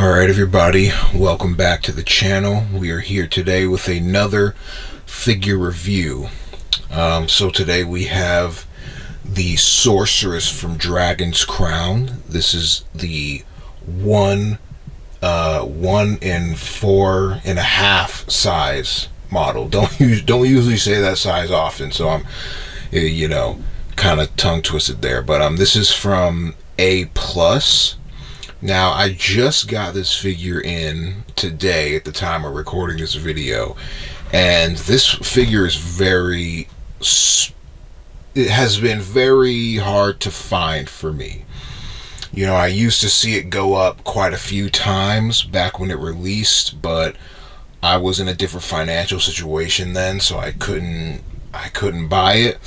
Alright everybody, welcome back to the channel. We are here today with another figure review. So today we have the Sorceress from Dragon's Crown. This is the 1 and 4.5 size model. Don't usually say that size often, so I'm kind of tongue twisted there. But this is from A+. Now, I just got this figure in today at the time of recording this video, and this figure is it has been very hard to find for me. You know, I used to see it go up quite a few times back when it released, but I was in a different financial situation then, so I couldn't buy it.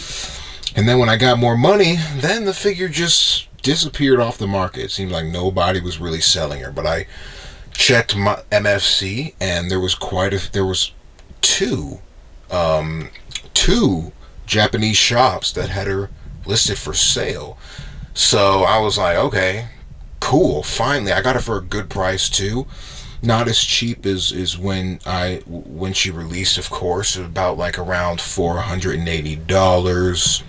And then when I got more money, then the figure just disappeared off the market. It seemed like nobody was really selling her. But I checked my MFC, and there was two Japanese shops that had her listed for sale. So I was like, okay, cool. Finally, I got it for a good price too. Not as cheap as when she released, of course. About like around $480.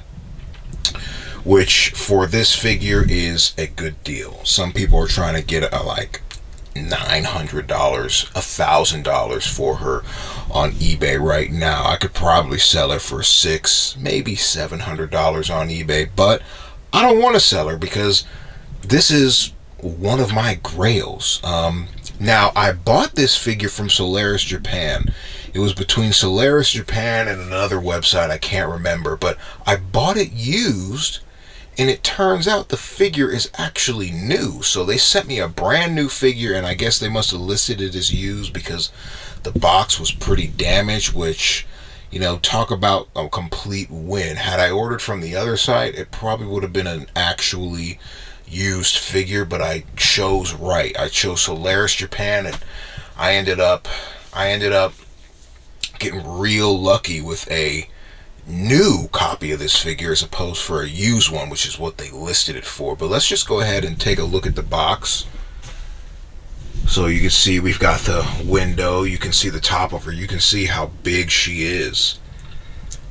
Which for this figure is a good deal. Some people are trying to get like $900, $1,000 for her on eBay right now. I could probably sell her for $600, maybe $700 on eBay, but I don't want to sell her because this is one of my grails. Now, I bought this figure from Sorceress Japan. It was between Sorceress Japan and another website, I can't remember, but I bought it used. And it turns out the figure is actually new. So they sent me a brand new figure, and I guess they must have listed it as used because the box was pretty damaged, which, you know, talk about a complete win. Had I ordered from the other site, it probably would have been an actually used figure, but I chose right. I chose Sorceress Japan, and I ended up getting real lucky with a new copy of this figure as opposed for a used one, which is what they listed it for. But let's just go ahead and take a look at the box. So you can see we've got the window, you can see the top of her, you can see how big she is.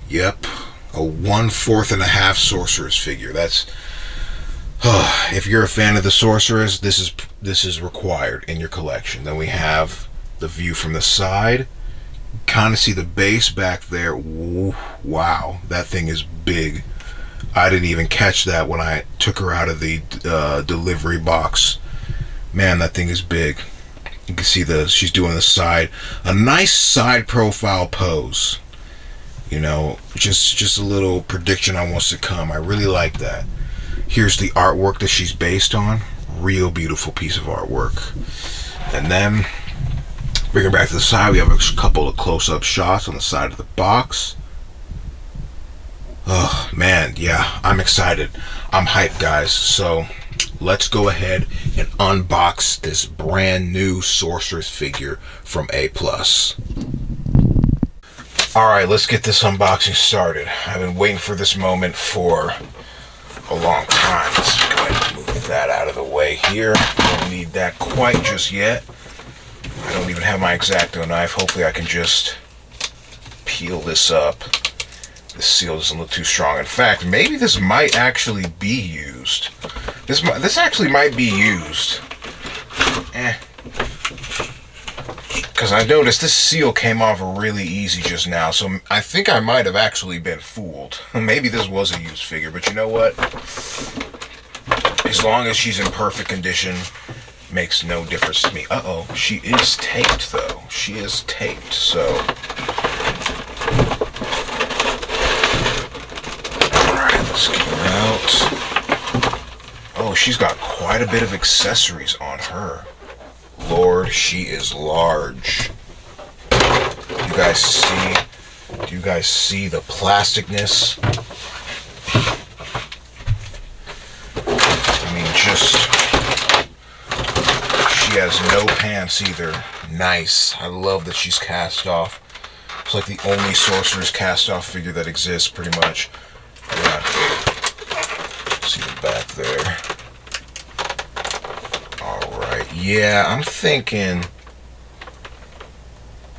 Yep, a 1/4.5 Sorceress figure. That's if you're a fan of the Sorceress, this is required in your collection. Then we have the view from the side. Kind of see the base back there. Wow, that thing is big. I didn't even catch that when I took her out of the delivery box. Man, that thing is big. You can see she's doing a nice side profile pose. You know, just a little prediction on what's to come. I really like that. Here's the artwork that she's based on. Real beautiful piece of artwork. And then bring her back to the side. We have a couple of close-up shots on the side of the box. Oh, man, yeah, I'm excited. I'm hyped, guys. So let's go ahead and unbox this brand new Sorceress figure from A+. Alright, let's get this unboxing started. I've been waiting for this moment for a long time. Let's go ahead and move that out of the way here. Don't need that quite just yet. I don't even have my X-Acto knife. Hopefully I can just peel this up. The seal doesn't look too strong. In fact, maybe this might actually be used. This actually might be used. Because I noticed this seal came off really easy just now, so I think I might have actually been fooled. Maybe this was a used figure, but you know what? As long as she's in perfect condition, makes no difference to me. Uh-oh, she is taped, though. She is taped, so alright, let's get her out. Oh, she's got quite a bit of accessories on her. Lord, she is large. Do you guys see the plasticness? I mean, she has no pants either. Nice. I love that she's cast off. It's like the only Sorceress cast off figure that exists, pretty much. Yeah. See the back there. Alright. Alright, yeah, I'm thinking...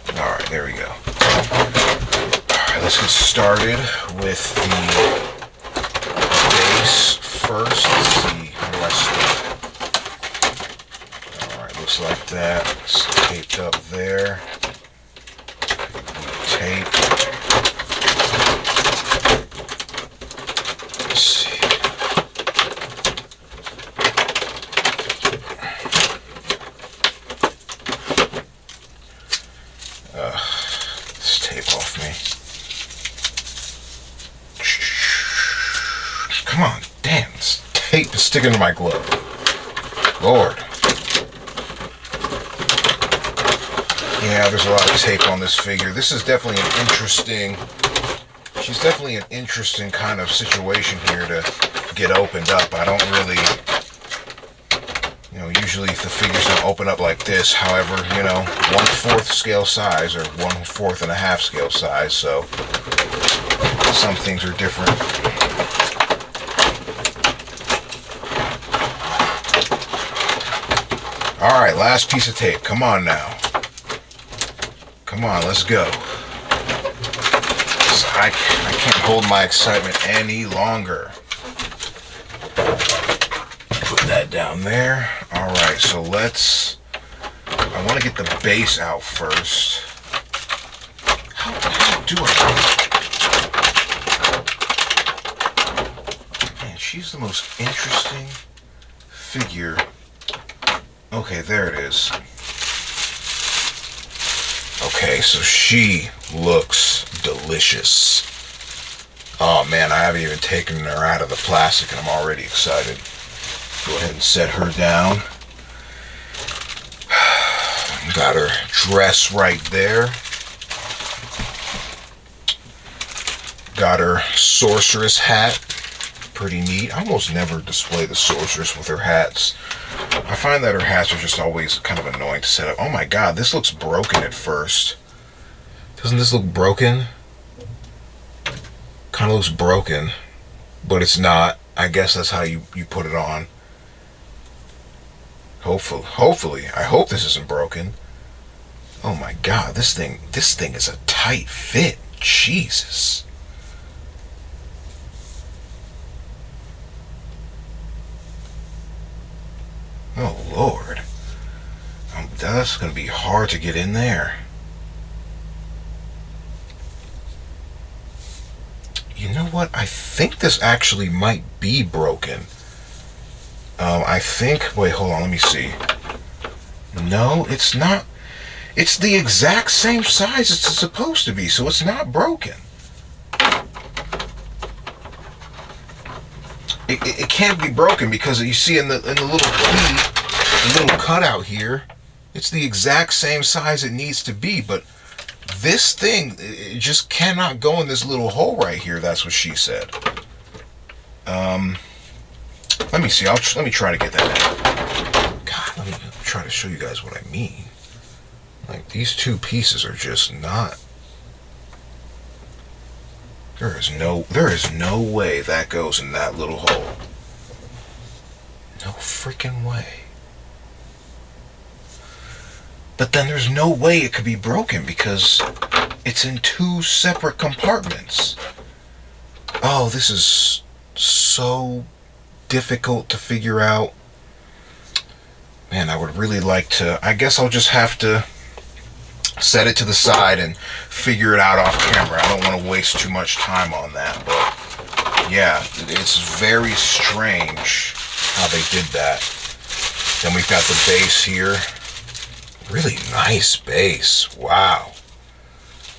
Alright, there we go. Alright, let's get started with the base first. Let's see, how do I start? Alright, looks like that. It's taped up there. Tape. Let's see. This tape off me. Come on, damn, this tape is sticking to my glove. Lord. Yeah, there's a lot of tape on this figure. This is definitely an interesting... She's definitely an interesting kind of situation here to get opened up. I don't really... You know, usually the figures don't open up like this. However, you know, 1/4 scale size or 1/4 and a half scale size, so some things are different. Alright, last piece of tape. Come on now. Come on, let's go. I can't hold my excitement any longer. Put that down there. Alright, so let's... I want to get the base out first. How do I... Man, she's the most interesting figure. Okay, there it is. Okay, so she looks delicious. Oh man, I haven't even taken her out of the plastic and I'm already excited. Go ahead and set her down. Got her dress right there. Got her Sorceress hat. Pretty neat. I almost never display the Sorceress with her hats. I find that her hats are just always kind of annoying to set up. Oh my god, this looks broken at first. Doesn't this look broken? Kind of looks broken, but it's not. I guess that's how you put it on. Hopefully. I hope this isn't broken. Oh my god, this thing is a tight fit. Jesus. Oh Lord. That's going to be hard to get in there. You know what? I think this actually might be broken. I think... Wait, hold on. Let me see. No, it's not. It's the exact same size as it's supposed to be, so it's not broken. It can't be broken because you see in the little key, the little cutout here, it's the exact same size it needs to be, but this thing, it just cannot go in this little hole right here. That's what she said. Let me see. Let me try to get that out. God, let me try to show you guys what I mean. Like, these two pieces are just not... There is no way that goes in that little hole. No freaking way. But then there's no way it could be broken because it's in two separate compartments. Oh, this is so difficult to figure out. Man, I would really like to... I guess I'll just have to set it to the side and figure it out off camera. I don't want to waste too much time on that, but yeah, it's very strange how they did that. Then we've got the base here. Really nice base. Wow.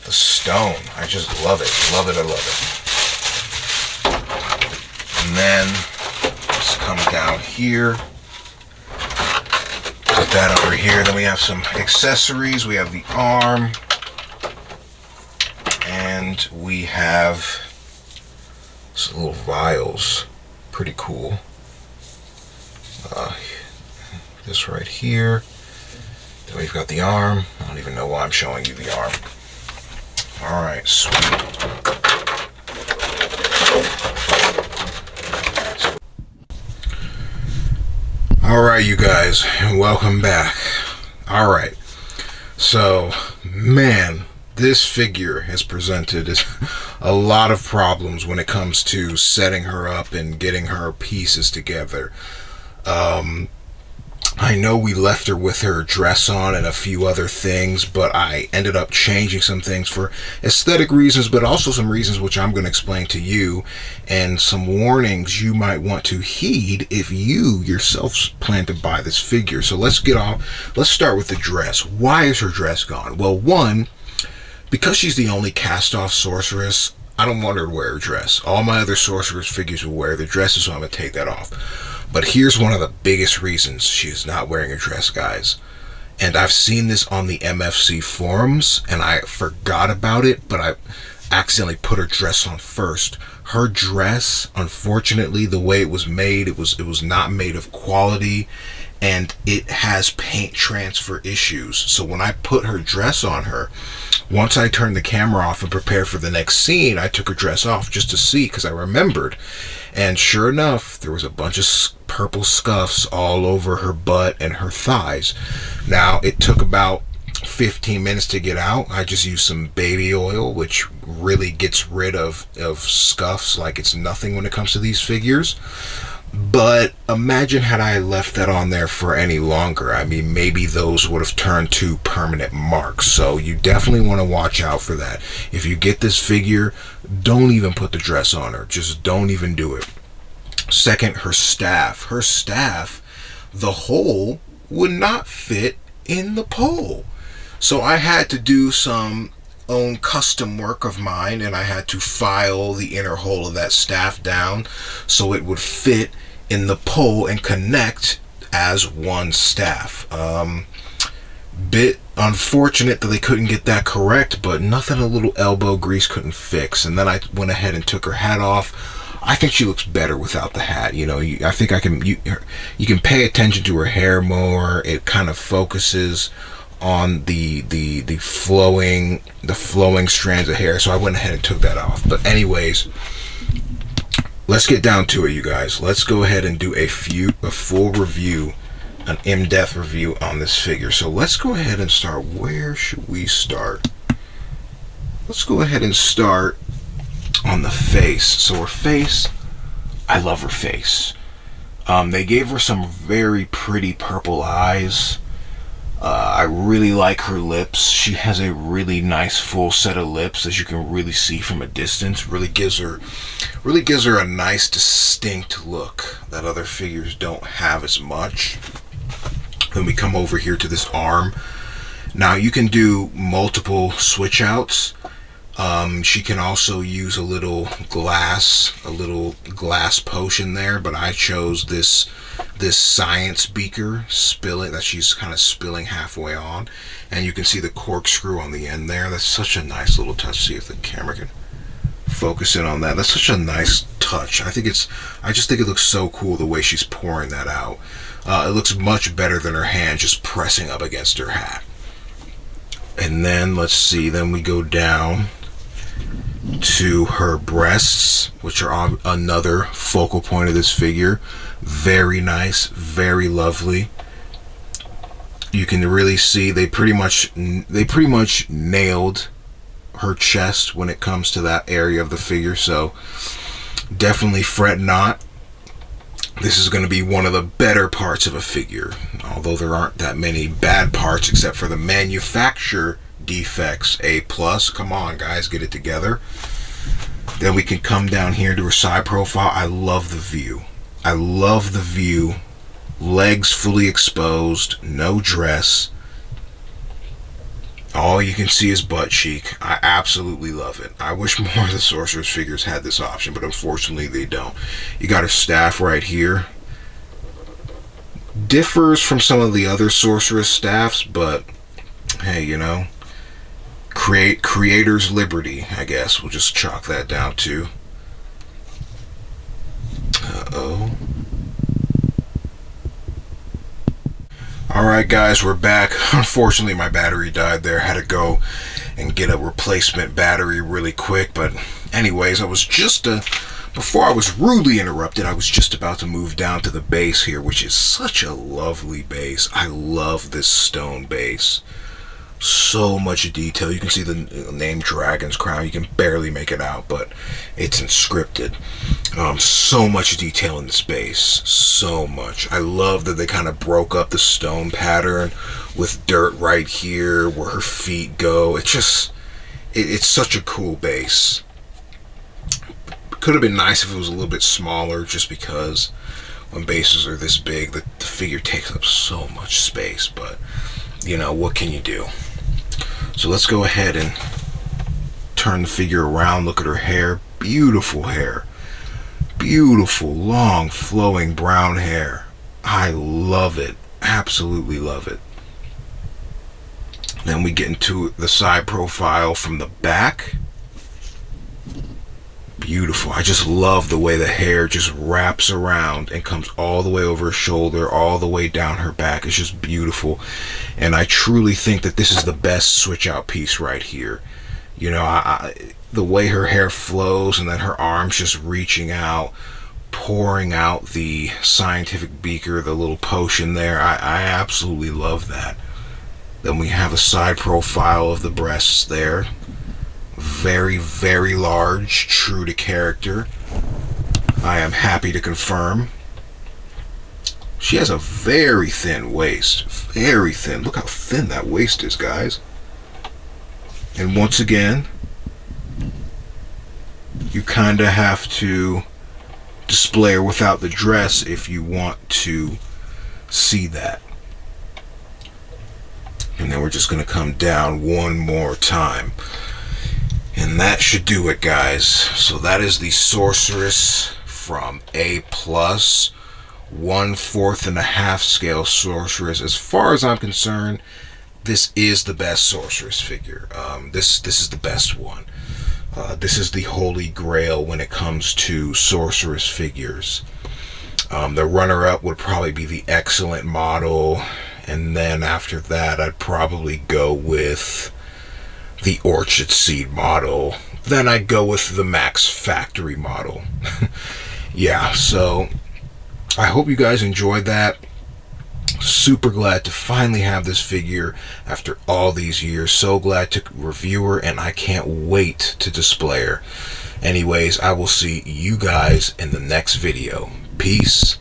The stone. I just love it. Love it. I love it. And then let's come down here. Put that over here. Then we have some accessories. We have the arm. And we have some little vials. Pretty cool. This right here. Then we've got the arm. I don't even know why I'm showing you the arm. Alright, sweet. Alright, you guys, welcome back. Alright, so, man, this figure has presented a lot of problems when it comes to setting her up and getting her pieces together. I know we left her with her dress on and a few other things, but I ended up changing some things for aesthetic reasons, but also some reasons which I'm going to explain to you, and some warnings you might want to heed if you yourself plan to buy this figure. So let's start with the dress. Why is her dress gone? Well, one, because she's the only cast-off sorceress, I don't want her to wear a dress. All my other sorceress figures will wear the dresses, so I'm going to take that off. But here's one of the biggest reasons she is not wearing a dress, guys. And I've seen this on the MFC forums, and I forgot about it, but I accidentally put her dress on first. Her dress, unfortunately, the way it was made, it was not made of quality, and it has paint transfer issues. So when I put her dress on her, once I turned the camera off and prepared for the next scene, I took her dress off just to see, because I remembered. And sure enough, there was a bunch of purple scuffs all over her butt and her thighs. Now, it took about 15 minutes to get out. I just used some baby oil, which really gets rid of scuffs like it's nothing when it comes to these figures. But imagine had I left that on there for any longer. I mean, maybe those would have turned to permanent marks. So you definitely want to watch out for that. If you get this figure, don't even put the dress on her. Just don't even do it. Second, her staff. Her staff, the hole would not fit in the pole. So I had to do some own custom work of mine, and I had to file the inner hole of that staff down so it would fit in the pole and connect as one staff. Bit unfortunate that they couldn't get that correct, but nothing a little elbow grease couldn't fix. And then I went ahead and took her hat off. I think she looks better without the hat. You know, I think you can pay attention to her hair more. It kind of focuses on the flowing strands of hair. So I went ahead and took that off. But anyways, let's get down to it, you guys. Let's go ahead and do a full review, an in-depth review on this figure. So let's go ahead and start. Where should we start? Let's go ahead and start on the face. So her face, I love her face. They gave her some very pretty purple eyes. I really like her lips. She has a really nice full set of lips, as you can really see from a distance. Really gives her a nice distinct look that other figures don't have as much. Then we come over here to this arm. Now you can do multiple switch outs. She can also use a little glass potion there, but I chose this science beaker that she's kind of spilling halfway on, and you can see the corkscrew on the end there. That's such a nice little touch. See if the camera can focus in on that. That's such a nice touch. I just think it looks so cool the way she's pouring that out. It looks much better than her hand just pressing up against her hat. And then let's see, then we go down to her breasts, which are another focal point of this figure. Very nice, very lovely. You can really see they pretty much nailed her chest when it comes to that area of the figure. So definitely fret not. This is going to be one of the better parts of a figure, although there aren't that many bad parts except for the manufacturer defects. A+. Come on, guys, get it together. Then we can come down here to her side profile. I love the view. I love the view. Legs fully exposed, no dress. All you can see is butt cheek. I absolutely love it. I wish more of the Sorceress figures had this option, but unfortunately they don't. You got her staff right here. Differs from some of the other Sorceress staffs, but hey, you know, creator's liberty, I guess. We'll just chalk that down to. Uh-oh. Alright guys, we're back. Unfortunately my battery died there. Had to go and get a replacement battery really quick. But anyways, I was just before I was rudely interrupted, I was just about to move down to the base here, which is such a lovely base. I love this stone base. So much detail. You can see the name Dragon's Crown. You can barely make it out, but it's inscripted. So much detail in this base. So much. I love that they kind of broke up the stone pattern with dirt right here where her feet go. It's such a cool base. Could have been nice if it was a little bit smaller, just because when bases are this big, the figure takes up so much space. But, you know, what can you do? So let's go ahead and turn the figure around. Look at her hair. Beautiful hair. Beautiful, long, flowing brown hair. I love it. Absolutely love it. Then we get into the side profile from the back. Beautiful. I just love the way the hair just wraps around and comes all the way over her shoulder, all the way down her back. It's just beautiful. And I truly think that this is the best switch out piece right here. You know, the way her hair flows and then her arms just reaching out, pouring out the scientific beaker, the little potion there. I absolutely love that. Then we have a side profile of the breasts there. Very, very large, true to character. I am happy to confirm. She has a very thin waist. Very thin. Look how thin that waist is, guys. And once again, you kind of have to display her without the dress if you want to see that. And then we're just going to come down one more time. And that should do it, guys. So that is the Sorceress from A+, 1/4.5 scale Sorceress. As far as I'm concerned, this is the best Sorceress figure. This is the best one. This is the holy grail when it comes to Sorceress figures. The runner-up would probably be the Excellent model, and then after that, I'd probably go with the Orchid Seed model. Then I'd go with the Max Factory model. Yeah, so I hope you guys enjoyed that. Super glad to finally have this figure after all these years. So glad to review her, and I can't wait to display her. Anyways, I will see you guys in the next video. Peace.